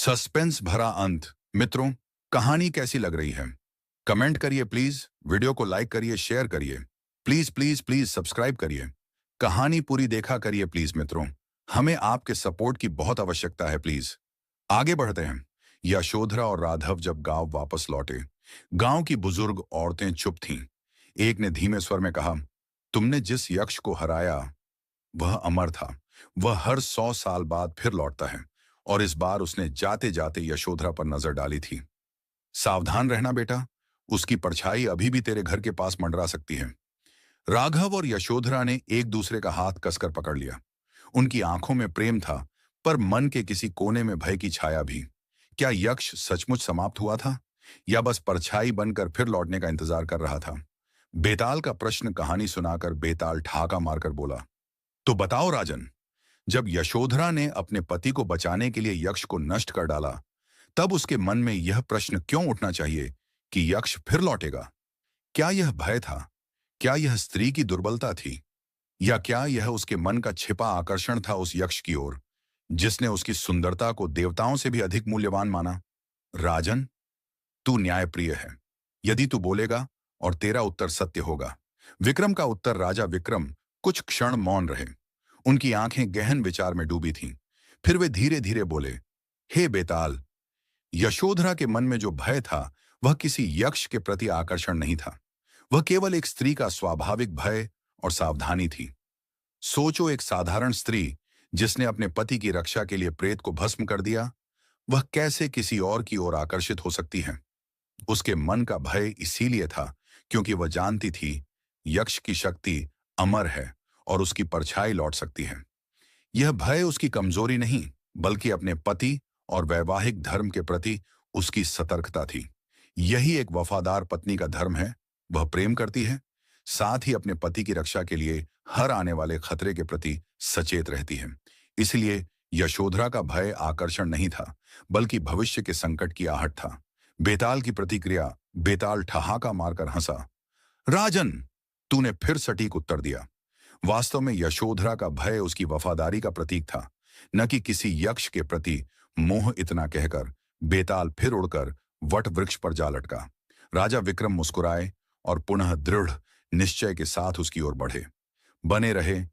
Suspense भरा अंत। मित्रों, कहानी कैसी लग रही है? कमेंट करिए प्लीज, वीडियो को लाइक करिए, शेयर करिए। प्लीज प्लीज प्लीज सब्सक्राइब करिए। कहानी पूरी देखा करिए प्लीज मित्रों। हमें आपके सपोर्ट की बहुत आवश्यकता है प्लीज। आगे बढ़ते हैं। यशोधरा और राघव जब गांव वापस लौटे, गांव की बुजुर्ग औरतें चुप थीं। एक ने धीमे स्वर में कहा, तुमने जिस यक्ष को हराया वह अमर था। वह हर 100 साल बाद फिर लौटता है। और इस बार उसने जाते जाते यशोधरा पर नजर डाली थी। सावधान रहना बेटा, उसकी परछाई अभी भी तेरे घर के पास मंडरा सकती है। राघव और यशोधरा ने एक दूसरे का हाथ कसकर पकड़ लिया। उनकी आंखों में प्रेम था, पर मन के किसी कोने में भय की छाया भी। क्या यक्ष सचमुच समाप्त हुआ था, या बस परछाई बनकर फिर लौटने का इंतजार कर रहा था? बेताल का प्रश्न कहानी सुनाकर बेताल ठहाका मारकर बोला, तो बताओ राजन, जब यशोधरा ने अपने पति को बचाने के लिए यक्ष को नष्ट कर डाला, तब उसके मन में यह प्रश्न क्यों उठना चाहिए कि यक्ष फिर लौटेगा? क्या यह भय था? क्या यह स्त्री की दुर्बलता थी? या क्या यह उसके मन का छिपा आकर्षण था उस यक्ष की ओर, जिसने उसकी सुंदरता को देवताओं से भी अधिक मूल्यवान माना? राजन, तू न्यायप्रिय है। यदि तू बोलेगा और तेरा उत्तर सत्य होगा। विक्रम का उत्तर राजा विक्रम कुछ क्षण मौन रहे। उनकी आंखें गहन विचार में डूबी थीं। फिर वे धीरे धीरे बोले, हे बेताल, यशोधरा के मन में जो भय था वह किसी यक्ष के प्रति आकर्षण नहीं था। वह केवल एक स्त्री का स्वाभाविक भय और सावधानी थी। सोचो, एक साधारण स्त्री जिसने अपने पति की रक्षा के लिए प्रेत को भस्म कर दिया, वह कैसे किसी और की ओर आकर्षित हो सकती है? उसके मन का भय इसीलिए था क्योंकि वह जानती थी यक्ष की शक्ति अमर है और उसकी परछाई लौट सकती है। यह भय उसकी कमजोरी नहीं, बल्कि अपने पति और वैवाहिक धर्म के प्रति उसकी सतर्कता थी। यही एक वफादार पत्नी का धर्म है। वह प्रेम करती है, साथ ही अपने पति की रक्षा के लिए हर आने वाले खतरे के प्रति सचेत रहती है। इसलिए यशोधरा का भय आकर्षण नहीं था, बल्कि भविष्य के संकट की आहट था। बेताल की प्रतिक्रिया। बेताल ठहाका मारकर हंसा, राजन, तूने फिर सटीक उत्तर दिया। वास्तव में यशोधरा का भय उसकी वफादारी का प्रतीक था, न कि किसी यक्ष के प्रति मोह। इतना कहकर बेताल फिर उड़कर वट वृक्ष पर जा लटका। राजा विक्रम मुस्कुराए और पुनः दृढ़ निश्चय के साथ उसकी ओर बढ़े। बने रहे